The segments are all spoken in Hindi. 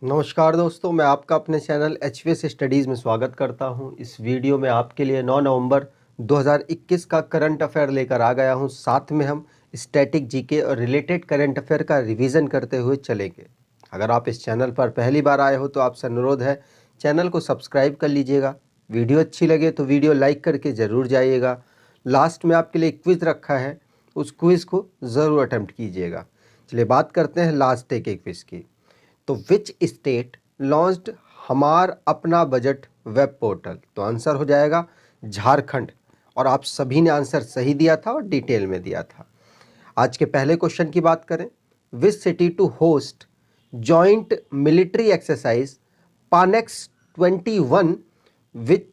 नमस्कार दोस्तों, मैं आपका अपने चैनल HVS स्टडीज़ में स्वागत करता हूं। इस वीडियो में आपके लिए 9 नवंबर 2021 का करंट अफेयर लेकर आ गया हूं। साथ में हम स्टैटिक जीके और रिलेटेड करंट अफेयर का रिवीजन करते हुए चलेंगे। अगर आप इस चैनल पर पहली बार आए हो तो आपसे अनुरोध है, चैनल को सब्सक्राइब कर लीजिएगा। वीडियो अच्छी लगे तो वीडियो लाइक करके ज़रूर जाइएगा। लास्ट में आपके लिए क्विज़ रखा है, उस क्विज़ को ज़रूर अटैम्प्ट कीजिएगा। चलिए बात करते हैं लास्ट डे के क्विज़ की। तो विच स्टेट लॉन्च्ड हमार अपना बजट वेब पोर्टल? तो आंसर हो जाएगा झारखंड। और आप सभी ने आंसर सही दिया था और डिटेल में दिया था। आज के पहले क्वेश्चन की बात करें, which city to host joint military exercise PANEX 21 with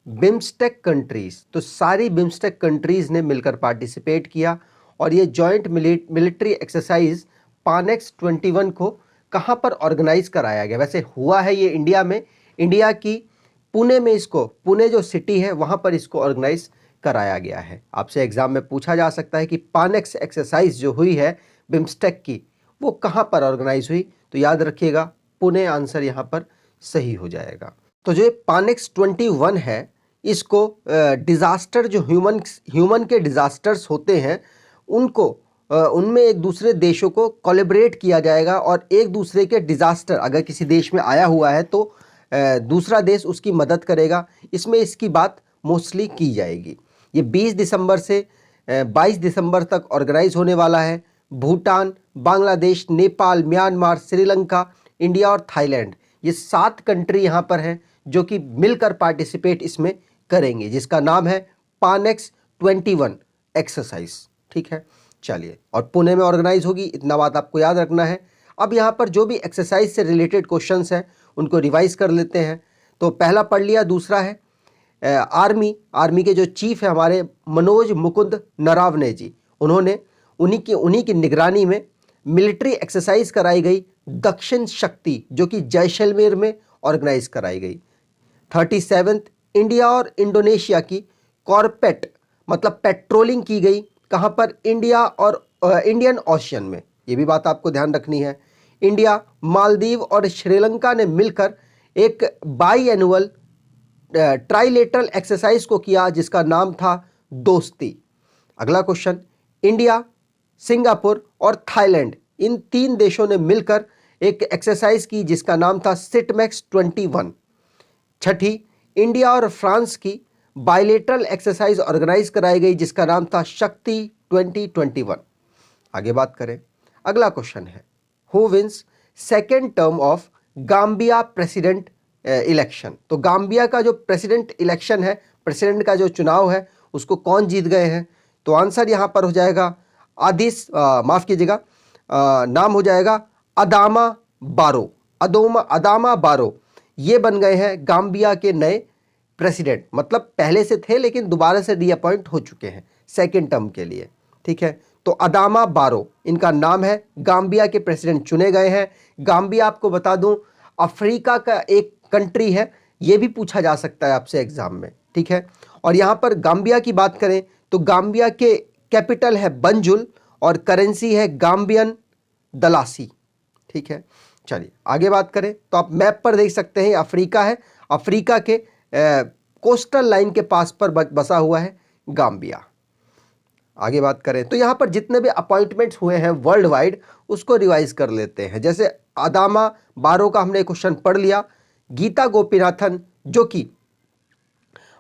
BIMSTEC countries? तो सारी बिम्स्टेक कंट्रीज ने मिलकर पार्टिसिपेट किया और ये जॉइंट मिलिट्री एक्सरसाइज पानेक्स 21 को कहाँ पर ऑर्गेनाइज कराया गया? वैसे हुआ है ये इंडिया में, इंडिया की पुणे में, इसको पुणे जो सिटी है वहाँ पर इसको ऑर्गेनाइज कराया गया है। आपसे एग्जाम में पूछा जा सकता है कि पानेक्स एक्सरसाइज जो हुई है बिम्स्टेक की, वो कहाँ पर ऑर्गेनाइज हुई? तो याद रखिएगा पुणे आंसर यहाँ पर सही हो जाएगा। तो जो पानेक्स 21 है, इसको डिज़ास्टर जो ह्यूमन के डिज़ास्टर्स होते हैं उनको उनमें एक दूसरे देशों को कोलैबोरेट किया जाएगा और एक दूसरे के डिज़ास्टर अगर किसी देश में आया हुआ है तो दूसरा देश उसकी मदद करेगा। इसमें इसकी बात मोस्टली की जाएगी। ये 20 दिसंबर से 22 दिसंबर तक ऑर्गेनाइज होने वाला है। भूटान, बांग्लादेश, नेपाल, म्यांमार, श्रीलंका, इंडिया और थाईलैंड, ये 7 कंट्री यहाँ पर हैं जो कि मिलकर पार्टिसिपेट इसमें करेंगे, जिसका नाम है पानेक्स 21 एक्सरसाइज। ठीक है, चलिए, और पुणे में ऑर्गेनाइज होगी, इतना बात आपको याद रखना है। अब यहाँ पर जो भी एक्सरसाइज से रिलेटेड क्वेश्चंस हैं उनको रिवाइज कर लेते हैं। तो पहला पढ़ लिया। दूसरा है आर्मी के जो चीफ है हमारे मनोज मुकुंद नरावने जी, उन्हीं की निगरानी में मिलिट्री एक्सरसाइज कराई गई दक्षिण शक्ति, जो कि जैसलमेर में ऑर्गेनाइज कराई गई। 37th इंडिया और इंडोनेशिया की कॉर्पेट मतलब पेट्रोलिंग की गई, कहाँ पर? इंडिया और इंडियन ओशियन में। ये भी बात आपको ध्यान रखनी है। इंडिया, मालदीव और श्रीलंका ने मिलकर एक बाई एनुअल ट्राइलेटरल एक्सरसाइज को किया जिसका नाम था दोस्ती। अगला क्वेश्चन, इंडिया, सिंगापुर और थाईलैंड, इन 3 देशों ने मिलकर एक एक्सरसाइज की जिसका नाम था सिटमैक्स 21। छठी, इंडिया और फ्रांस की बायलेटरल एक्सरसाइज ऑर्गेनाइज कराई गई जिसका नाम था शक्ति 2021। आगे बात करें, अगला क्वेश्चन है, who wins second term of Gambia president election? तो गाम्बिया का जो प्रेसिडेंट इलेक्शन है, प्रेसिडेंट का जो चुनाव है, उसको कौन जीत गए हैं? तो आंसर यहां पर हो जाएगा नाम हो जाएगा अदामा बारो। अदामा बारो ये बन गए हैं गाम्बिया के नए प्रेसिडेंट। मतलब पहले से थे लेकिन दोबारा से रीअपॉइंट हो चुके हैं सेकेंड टर्म के लिए। ठीक है, तो अदामा बारो इनका नाम है, गाम्बिया के प्रेसिडेंट चुने गए हैं। गाम्बिया आपको बता दूं अफ्रीका का एक कंट्री है, यह भी पूछा जा सकता है आपसे एग्जाम में। ठीक है, और यहां पर गाम्बिया की बात करें तो गाम्बिया के कैपिटल है बंजुल और करेंसी है गाम्बियन दलासी। ठीक है, चलिए आगे बात करें तो आप मैप पर देख सकते हैं अफ्रीका है, अफ्रीका के कोस्टल लाइन के पास पर बसा हुआ है गाम्बिया। आगे बात करें तो यहां पर जितने भी अपॉइंटमेंट्स हुए हैं वर्ल्ड वाइड उसको रिवाइज कर लेते हैं। जैसे अदामा बारो का हमने क्वेश्चन पढ़ लिया। गीता गोपीनाथन जो कि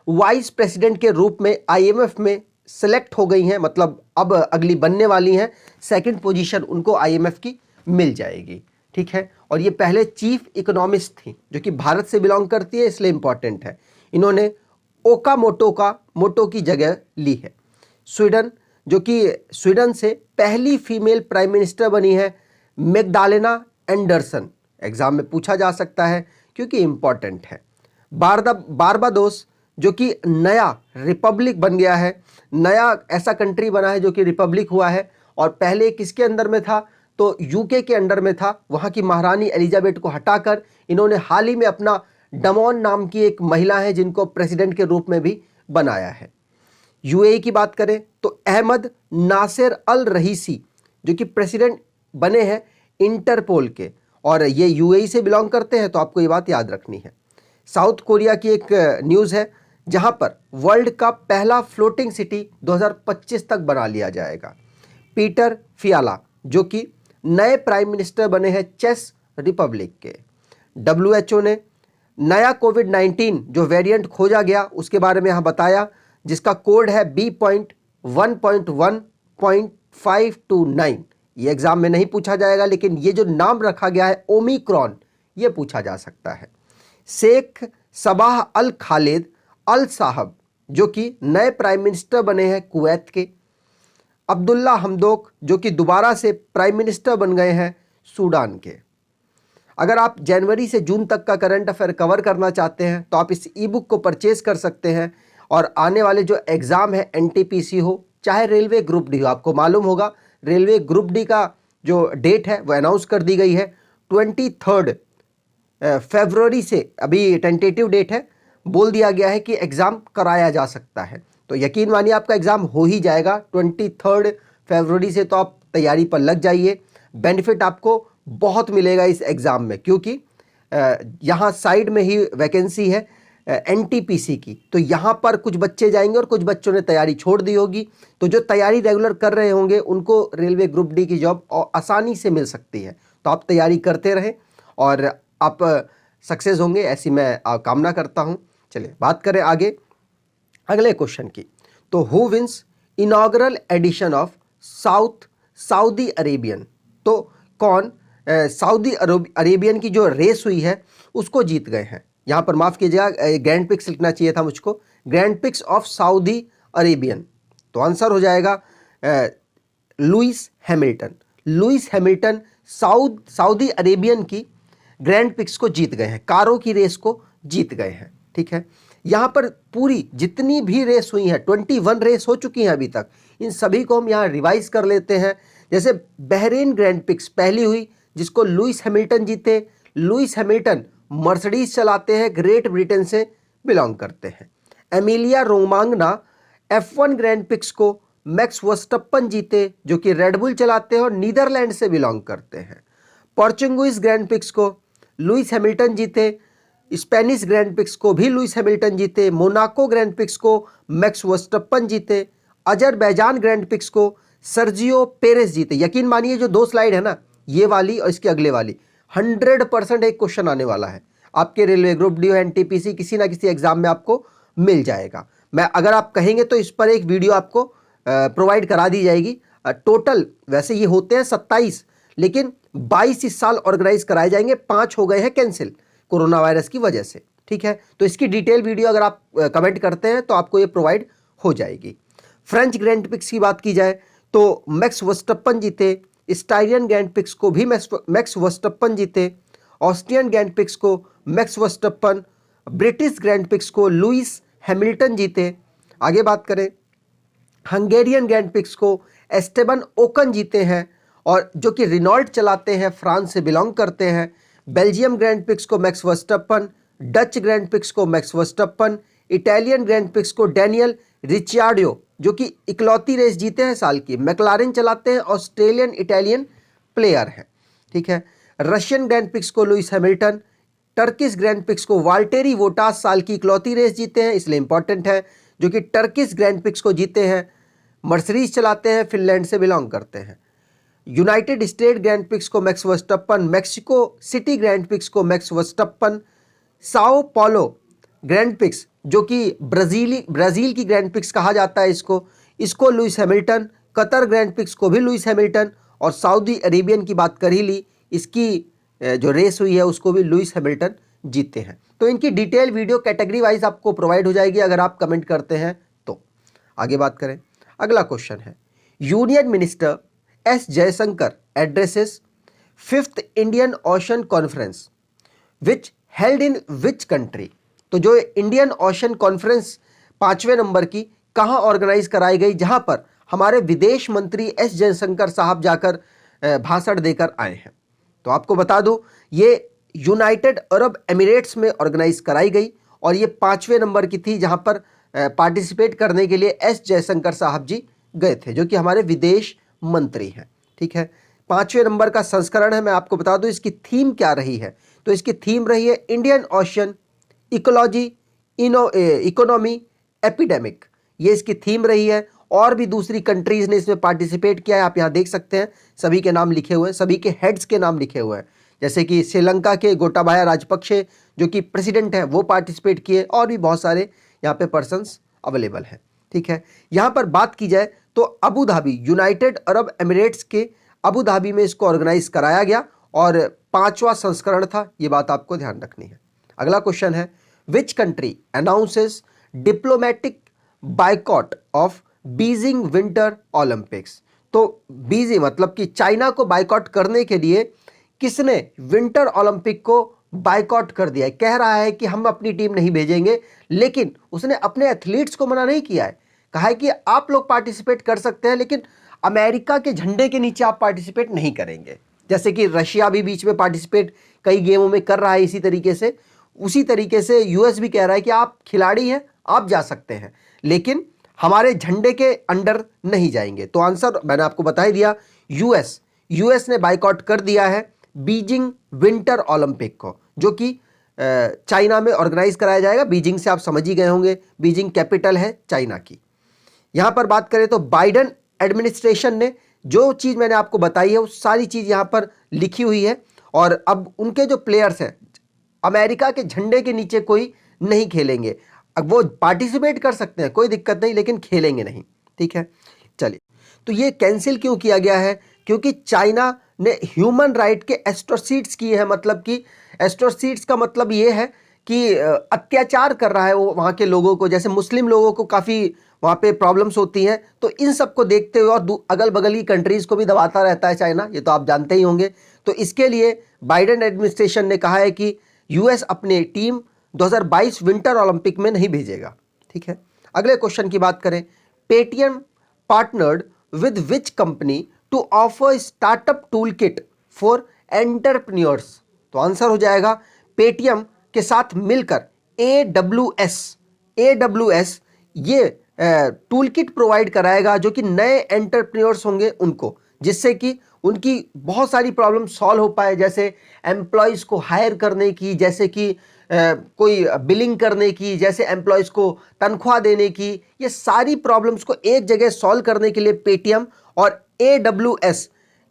वाइस प्रेसिडेंट के रूप में IMF में सिलेक्ट हो गई हैं, मतलब अब अगली बनने वाली हैं, सेकंड पोजीशन उनको IMF की मिल जाएगी। ठीक है, और ये पहले चीफ इकोनॉमिस्ट थी जो कि भारत से बिलोंग करती है, इसलिए इंपॉर्टेंट है। इन्होंने मोटो की जगह ली है। स्वीडन, जो कि स्वीडन से पहली फीमेल प्राइम मिनिस्टर बनी है मैग्डालेना एंडरसन, एग्जाम में पूछा जा सकता है क्योंकि इंपॉर्टेंट है। बारबाडोस जो कि नया रिपब्लिक बन गया है, नया ऐसा कंट्री बना है जो कि रिपब्लिक हुआ है, और पहले किसके अंदर में था? तो यूके के अंडर में था। वहां की महारानी एलिजाबेथ को हटाकर इन्होंने हाल ही में अपना डमोन नाम की एक महिला है जिनको प्रेसिडेंट के रूप में भी बनाया है। यूएई की बात करें तो अहमद नासिर अल रहीसी जो कि प्रेसिडेंट बने हैं इंटरपोल के, और ये यूएई से बिलोंग करते हैं, तो आपको ये बात याद रखनी है। साउथ कोरिया की एक न्यूज़ है जहां पर वर्ल्ड का पहला फ्लोटिंग सिटी 2025 तक बना लिया जाएगा। पीटर फियाला जो कि नए प्राइम मिनिस्टर बने हैं चेस रिपब्लिक के। WHO ने नया कोविड-19 जो वेरिएंट खोजा गया उसके बारे में यहाँ बताया, जिसका कोड है B.1.1.529। ये एग्जाम में नहीं पूछा जाएगा, लेकिन ये जो नाम रखा गया है ओमिक्रॉन, ये पूछा जा सकता है। शेख सबाह अल खालिद अल साहब जो कि नए प्राइम मिनिस्टर बने हैं कुवैत के। अब्दुल्ला हमदोक जो कि दोबारा से प्राइम मिनिस्टर बन गए हैं सूडान के। अगर आप जनवरी से जून तक का करंट अफेयर कवर करना चाहते हैं तो आप इस ई बुक को परचेज कर सकते हैं, और आने वाले जो एग्ज़ाम है NTPC हो चाहे रेलवे ग्रुप डी हो, आपको मालूम होगा रेलवे ग्रुप डी का जो डेट है वो अनाउंस कर दी गई है 23 फरवरी से। अभी टेंटेटिव डेट है, बोल दिया गया है कि एग्ज़ाम कराया जा सकता है, तो यकीन मानिए आपका एग्ज़ाम हो ही जाएगा 23 फरवरी से। तो आप तैयारी पर लग जाइए, बेनिफिट आपको बहुत मिलेगा इस एग्ज़ाम में, क्योंकि यहाँ साइड में ही वैकेंसी है NTPC की, तो यहाँ पर कुछ बच्चे जाएंगे और कुछ बच्चों ने तैयारी छोड़ दी होगी, तो जो तैयारी रेगुलर कर रहे होंगे उनको रेलवे ग्रुप डी की जॉब आसानी से मिल सकती है। तो आप तैयारी करते रहें और आप सक्सेस होंगे, ऐसी मैं कामना करता हूँ। चलिए बात करें आगे अगले क्वेश्चन की। तो who wins inaugural edition of Saudi Arabian, तो कौन सऊदी अरेबियन की जो रेस हुई है उसको जीत गए हैं। यहाँ पर माफ़ कीजिएगा, ग्रैंड पिक्स लिखना चाहिए था मुझको, grand pics of Saudi Arabian. तो आंसर हो जाएगा Lewis Hamilton. Lewis Hamilton Saudi Arabian की ग्रैंड पिक्स को जीत गए हैं, कारों की रेस को जीत गए हैं। ठीक है, यहाँ पर पूरी जितनी भी रेस हुई है 21 रेस हो चुकी हैं अभी तक, इन सभी को हम यहाँ रिवाइज कर लेते हैं। जैसे बहरीन ग्रैंड पिक्स पहली हुई जिसको लुइस हैमिल्टन जीते। लुइस हैमिल्टन मर्सिडीज चलाते हैं, ग्रेट ब्रिटेन से बिलोंग करते हैं। एमिलिया रोमांगना F1 ग्रैंड पिक्स को मैक्स वर्स्टप्पन जीते जो कि रेडबुल चलाते हैं और नीदरलैंड से बिलोंग करते हैं। पोर्चुगीज ग्रैंड पिक्स को लुइस हैमिल्टन जीते। स्पेनिश ग्रैंड पिक्स को भी लुइस हैमिल्टन जीते। मोनाको ग्रैंड पिक्स को मैक्स वर्स्टप्पन जीते। अजरबैजान ग्रैंड पिक्स को सर्जियो पेरेस जीते। यकीन मानिए जो दो स्लाइड है ना, ये वाली और इसके अगले वाली, 100% एक क्वेश्चन आने वाला है आपके रेलवे ग्रुप डी NTPC किसी ना किसी एग्जाम में आपको मिल जाएगा। मैं अगर आप कहेंगे तो इस पर एक वीडियो आपको प्रोवाइड करा दी जाएगी। टोटल वैसे ये होते हैं 27, लेकिन 22 इस साल ऑर्गेनाइज कराए जाएंगे, 5 हो गए हैं कैंसिल कोरोना वायरस की वजह से। ठीक है, तो इसकी डिटेल वीडियो अगर आप कमेंट करते हैं तो आपको ये प्रोवाइड हो जाएगी। फ्रेंच ग्रैंड पिक्स की बात की जाए तो मैक्स वर्स्टप्पन जीते। स्टाइरियन ग्रैंड पिक्स को भी मैक्स वर्स्टप्पन जीते। ऑस्ट्रियन ग्रैंड पिक्स को मैक्स वर्स्टप्पन। ब्रिटिश ग्रैंड पिक्स को लुइस हैमिल्टन जीते। आगे बात करें, हंगेरियन ग्रैंड पिक्स को एस्टेबन ओकन जीते हैं, और जो कि रिनॉल्ट चलाते हैं, फ्रांस से बिलोंग करते हैं। बेल्जियम ग्रैंड पिक्स को मैक्स वर्स्टप्पन। डच ग्रैंड पिक्स को मैक्स वर्स्टप्पन। इटालियन ग्रैंड पिक्स को डैनियल रिचार्डियो जो कि इकलौती रेस जीते हैं साल की, मैक्लारेन चलाते हैं, ऑस्ट्रेलियन इटालियन प्लेयर हैं। ठीक है, रशियन ग्रैंड पिक्स को Lewis Hamilton. Turkish grand Prix को वाल्टेरी वोटास साल की इकलौती रेस जीते हैं, इसलिए इंपॉर्टेंट है, जो कि टर्किश ग्रैंड पिक्स को जीते हैं। मर्सिडीज चलाते हैं, फिनलैंड से बिलोंग करते हैं। यूनाइटेड स्टेट ग्रैंड पिक्स को Max Verstappen. Mexico City Grand Prix को Max Verstappen. Sao paulo Grand Prix जो कि ब्राज़ील की ग्रैंड पिक्स कहा जाता है इसको Lewis Hamilton. Qatar grand Prix को भी लुइस हैमिल्टन, और सऊदी अरेबियन की बात कर ही ली, इसकी जो रेस हुई है उसको भी लुइस हैमिल्टन जीते हैं। तो इनकी डिटेल वीडियो कैटेगरी वाइज आपको प्रोवाइड हो जाएगी अगर आप कमेंट करते हैं तो। आगे बात करें, अगला क्वेश्चन है, union minister S Jaishankar addresses 5th Indian ocean conference which held in which country. तो जो इंडियन ओशन कॉन्फ्रेंस 5वें नंबर की कहाँ ऑर्गेनाइज कराई गई, जहां पर हमारे विदेश मंत्री S जयशंकर साहब जाकर भाषण देकर आए हैं। तो आपको बता दूं ये यूनाइटेड अरब एमिरेट्स में ऑर्गेनाइज कराई गई, और ये 5वें नंबर की थी जहां पर पार्टिसिपेट करने के लिए S जयशंकर साहब जी गए थे, जो कि हमारे विदेश मंत्री हैं। ठीक है, 5वें नंबर का संस्करण है। मैं आपको बता दूं इसकी थीम क्या रही है। तो इसकी थीम रही है Indian ocean ecology economy epidemic, ये इसकी थीम रही है। और भी दूसरी कंट्रीज ने इसमें पार्टिसिपेट किया है, आप यहां देख सकते हैं सभी के नाम लिखे हुए हैं, सभी के हेड्स के नाम लिखे हुए हैं। जैसे कि श्रीलंका के गोटाबाया राजपक्षे जो कि प्रेसिडेंट है वो पार्टिसिपेट किए, और भी बहुत सारे यहाँ पे पर्सन्स अवेलेबल हैं। ठीक है, यहाँ पर बात की जाए तो Abu Dhabi United Arab Emirates के अबू धाबी में इसको ऑर्गेनाइज कराया गया और 5वां संस्करण था, ये बात आपको ध्यान रखनी है। अगला क्वेश्चन है which country announces diplomatic boycott of Beijing winter Olympics. तो बीजिंग मतलब कि चाइना को बाइकॉट करने के लिए किसने विंटर ओलंपिक को बाइकॉट कर दिया है। कह रहा है कि हम अपनी टीम नहीं भेजेंगे, लेकिन उसने अपने एथलीट्स को मना नहीं किया है। कहा है कि आप लोग पार्टिसिपेट कर सकते हैं, लेकिन अमेरिका के झंडे के नीचे आप पार्टिसिपेट नहीं करेंगे। जैसे कि रशिया भी बीच में पार्टिसिपेट कई गेमों में कर रहा है इसी तरीके से, उसी तरीके से यूएस भी कह रहा है कि आप खिलाड़ी हैं, आप जा सकते हैं, लेकिन हमारे झंडे के अंडर नहीं जाएंगे। तो आंसर मैंने आपको बता ही दिया, यूएस ने बाइकआउट कर दिया है बीजिंग विंटर ओलंपिक को, जो कि चाइना में ऑर्गेनाइज कराया जाएगा। बीजिंग से आप समझ ही गए होंगे, बीजिंग कैपिटल है चाइना की। यहां पर बात करें तो बाइडेन एडमिनिस्ट्रेशन ने जो चीज मैंने आपको बताई है वो सारी चीज यहां पर लिखी हुई है, और अब उनके जो प्लेयर्स हैं अमेरिका के झंडे के नीचे कोई नहीं खेलेंगे। अब वो पार्टिसिपेट कर सकते हैं, कोई दिक्कत नहीं, लेकिन खेलेंगे नहीं। ठीक है, चलिए, तो ये कैंसिल क्यों किया गया है? क्योंकि चाइना ने ह्यूमन राइट के एट्रोसिटीज किए हैं। मतलब कि एट्रोसिटीज का मतलब ये है कि अत्याचार कर रहा है वो वहाँ के लोगों को, जैसे मुस्लिम लोगों को काफ़ी वहाँ पे प्रॉब्लम्स होती हैं। तो इन सबको देखते हुए, और अगल बगल की कंट्रीज़ को भी दबाता रहता है चाइना, ये तो आप जानते ही होंगे। तो इसके लिए बाइडेन एडमिनिस्ट्रेशन ने कहा है कि यूएस अपनी टीम 2022 विंटर ओलंपिक में नहीं भेजेगा। ठीक है, अगले क्वेश्चन की बात करें, Paytm partnered with which company to offer startup tool kit for entrepreneurs. तो आंसर हो जाएगा पेटीएम के साथ मिलकर AWS ये टूल किट प्रोवाइड कराएगा जो कि नए एंटरप्रेन्योर्स होंगे उनको, जिससे कि उनकी बहुत सारी प्रॉब्लम सॉल्व हो पाए, जैसे एम्प्लॉयज़ को हायर करने की, जैसे कि कोई बिलिंग करने की, जैसे एम्प्लॉयज़ को तनख्वाह देने की, ये सारी प्रॉब्लम्स को एक जगह सॉल्व करने के लिए पेटीएम और AWS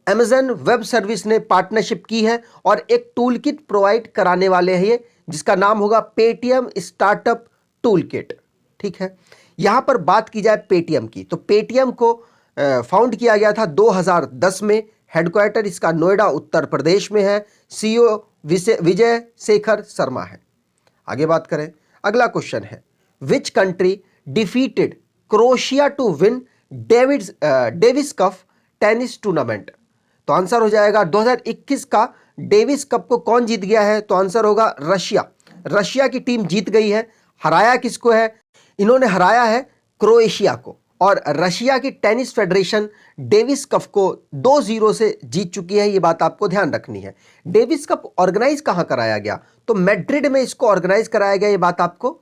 अमेजन वेब सर्विस ने पार्टनरशिप की है और एक टूल किट प्रोवाइड कराने वाले हैं ये, जिसका नाम होगा पेटीएम स्टार्टअप टूल किट। ठीक है, यहां पर बात की जाए पेटीएम की, तो पेटीएम को फाउंड किया गया था 2010 में। हेडक्वार्टर इसका नोएडा उत्तर प्रदेश में है। CEO विजय शेखर शर्मा है। आगे बात करें, अगला क्वेश्चन है which country defeated Croatia to win Davis Cup tennis tournament. तो आंसर हो जाएगा 2021 का डेविस कप को कौन जीत गया है? तो आंसर होगा रशिया। रशिया की टीम जीत गई है। हराया किसको है? इन्होंने हराया है क्रोएशिया को, और रशिया की टेनिस फेडरेशन डेविस कप को 2-0 से जीत चुकी है। ये बात आपको ध्यान रखनी है। डेविस कप ऑर्गेनाइज कहां कराया गया? तो मैड्रिड में इसको ऑर्गेनाइज कराया गया, ये बात आपको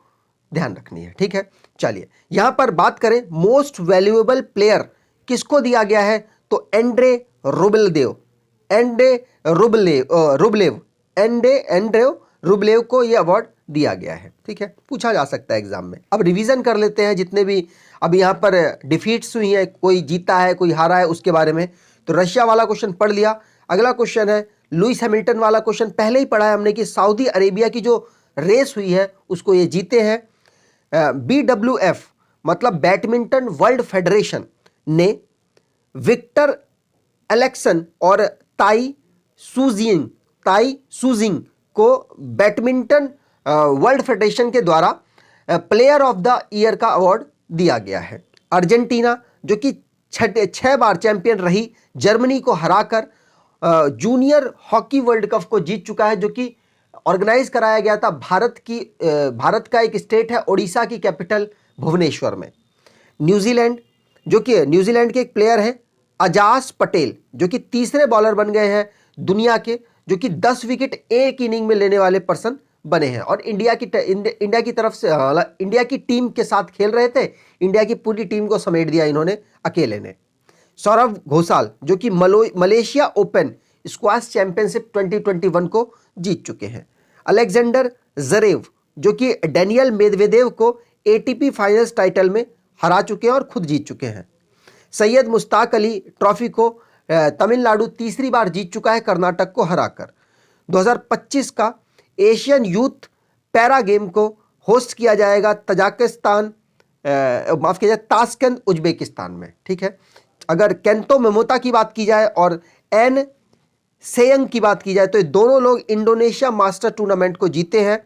ध्यान रखनी है। ठीक है, चलिए, यहां पर बात करें मोस्ट वैल्यूएबल प्लेयर किसको दिया गया है? तो एंड्रे रुबलेव को यह अवार्ड दिया गया है। ठीक है, पूछा जा सकता है एग्जाम में। अब रिवीजन कर लेते हैं जितने भी अब यहाँ पर डिफीट्स हुई हैं, कोई जीता है कोई हारा है उसके बारे में। तो रशिया वाला क्वेश्चन पढ़ लिया। अगला क्वेश्चन है लुइस हैमिल्टन वाला क्वेश्चन, पहले ही पढ़ा है हमने कि सऊदी अरेबिया की जो रेस हुई है उसको ये जीते हैं। BWF मतलब बैडमिंटन वर्ल्ड फेडरेशन ने विक्टर एलेक्सन और ताई सुजिंग को बैडमिंटन वर्ल्ड फेडरेशन के द्वारा प्लेयर ऑफ द ईयर का अवार्ड दिया गया है। अर्जेंटीना जो कि 6 बार चैंपियन रही, जर्मनी को हराकर जूनियर हॉकी वर्ल्ड कप को जीत चुका है, जो कि ऑर्गेनाइज कराया गया था भारत का एक स्टेट है ओडिशा की कैपिटल भुवनेश्वर में। न्यूजीलैंड जो कि न्यूजीलैंड के एक प्लेयर हैं अजास पटेल, जो कि तीसरे बॉलर बन गए हैं दुनिया के, जो कि 10 विकेट एक इनिंग में लेने वाले पर्सन बने हैं, और इंडिया की तरफ से इंडिया की टीम के साथ खेल रहे थे। इंडिया की पूरी टीम को समेट दिया इन्होंने अकेले ने। सौरव घोषाल जो कि मलेशिया ओपन स्क्वाश चैंपियनशिप 2021 को जीत चुके हैं। अलेक्जेंडर जरेव जो कि डेनियल मेदवेदेव को एटीपी फाइनल्स टाइटल में हरा चुके हैं और खुद जीत चुके हैं। सैयद मुश्ताक अली ट्रॉफी को तमिलनाडु तीसरी बार जीत चुका है कर्नाटक को हराकर। 2025 का एशियन यूथ पैरा गेम को होस्ट किया जाएगा तजाकिस्तान माफ कीजिए ताशकंद उज्बेकिस्तान में। ठीक है, अगर केंतो मेमोता की बात की जाए और एन सेयंग की बात की जाए तो ये दोनों लोग इंडोनेशिया मास्टर टूर्नामेंट को जीते हैं।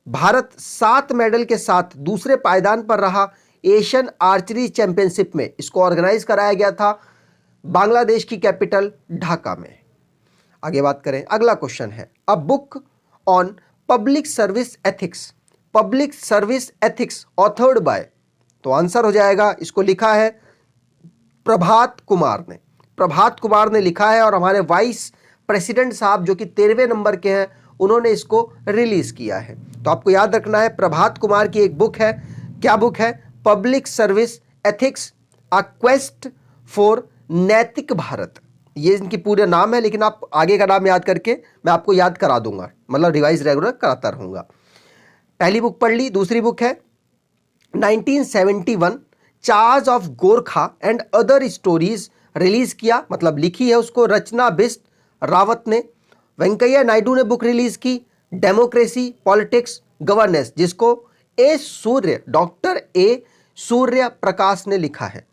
भारत 7 मेडल के साथ दूसरे पायदान पर रहा एशियन आर्चरी चैंपियनशिप में। इसको ऑर्गेनाइज कराया गया था बांग्लादेश की कैपिटल ढाका में। आगे बात करें, अगला क्वेश्चन है a book on public service ethics, public service ethics authored bye, तो आंसर हो जाएगा, इसको लिखा है प्रभात कुमार ने। प्रभात कुमार ने लिखा है और हमारे वाइस प्रेसिडेंट साहब जो कि 13वें नंबर के हैं उन्होंने इसको रिलीज किया है। तो आपको याद रखना है प्रभात कुमार की एक बुक है, क्या बुक है? Public service ethics a quest for नैतिक भारत, ये इनकी पूरा नाम है, लेकिन आप आगे का नाम याद करके मैं आपको याद करा दूंगा, मतलब रिवाइज रेगुलर कराता रहूंगा। पहली बुक पढ़ ली। दूसरी बुक है 1971 charge of Gorkha and other stories, release किया, मतलब लिखी है उसको रचना बिस्ट रावत ने। वेंकैया नायडू ने बुक रिलीज की डेमोक्रेसी पॉलिटिक्स गवर्नेंस, जिसको डॉक्टर ए सूर्य प्रकाश ने लिखा है।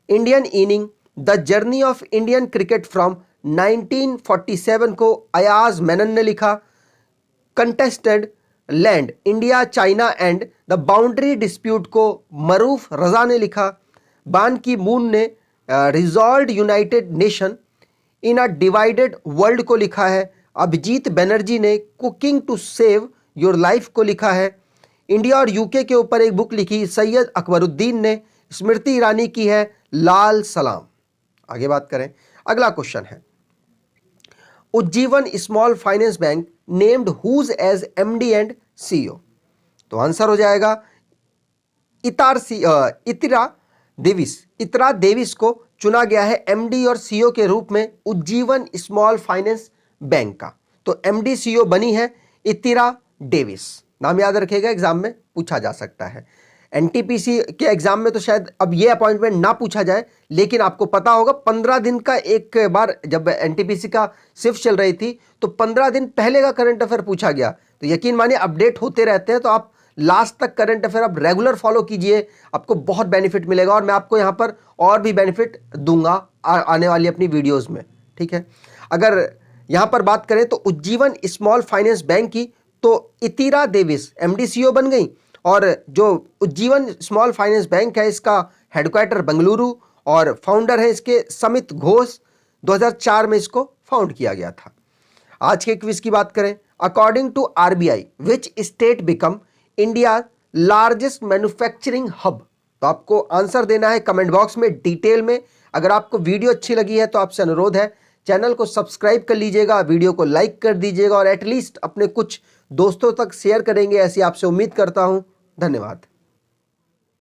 Indian inning the journey of Indian cricket from 1947 को अयाज मेनन ने लिखा। Contested land India China and the boundary dispute को मरूफ रजा ने लिखा। बान की मून ने resolve United Nation in a divided world को लिखा है। अभिजीत बनर्जी ने cooking to save your life को लिखा है। इंडिया और यूके के ऊपर एक बुक लिखी सैयद अकबरुद्दीन ने। स्मृति ईरानी की है लाल सलाम। आगे बात करें, अगला क्वेश्चन है Ujjivan small finance bank named whose as MD and CEO, तो आंसर हो जाएगा इतरा देविस को चुना गया है एमडी और सीईओ के रूप में उज्जीवन स्मॉल फाइनेंस बैंक का। तो एमडी सीईओ बनी है इतिरा डेविस, नाम याद रखिएगा, एग्जाम में पूछा जा सकता है। एनटीपीसी के एग्जाम में तो शायद अब ये अपॉइंटमेंट ना पूछा जाए, लेकिन आपको पता होगा 15 दिन का एक बार जब एनटीपीसी का शिफ्ट चल रही थी तो 15 दिन पहले का करंट अफेयर पूछा गया। तो यकीन मानिए अपडेट होते रहते हैं, तो आप लास्ट तक करंट अफेयर आप रेगुलर फॉलो कीजिए, आपको बहुत बेनिफिट मिलेगा और मैं आपको यहाँ पर और भी बेनिफिट दूंगा आने वाली अपनी वीडियोज़ में। ठीक है, अगर यहाँ पर बात करें तो उज्जीवन स्मॉल फाइनेंस बैंक की तो इतिरा देविस एमडी सीईओ बन गई और जो उज्जीवन स्मॉल फाइनेंस बैंक है इसका हेडक्वार्टर बेंगलुरु और फाउंडर है इसके समित घोष। 2004 में इसको फाउंड किया गया था। आज के क्विज की बात करें, according to RBI which state become India largest manufacturing hub, तो आपको आंसर देना है कमेंट बॉक्स में डिटेल में। अगर आपको वीडियो अच्छी लगी है तो आपसे अनुरोध है चैनल को सब्सक्राइब कर लीजिएगा, वीडियो को लाइक कर दीजिएगा और एटलीस्ट अपने कुछ दोस्तों तक शेयर करेंगे, ऐसी आपसे उम्मीद करता हूं। धन्यवाद।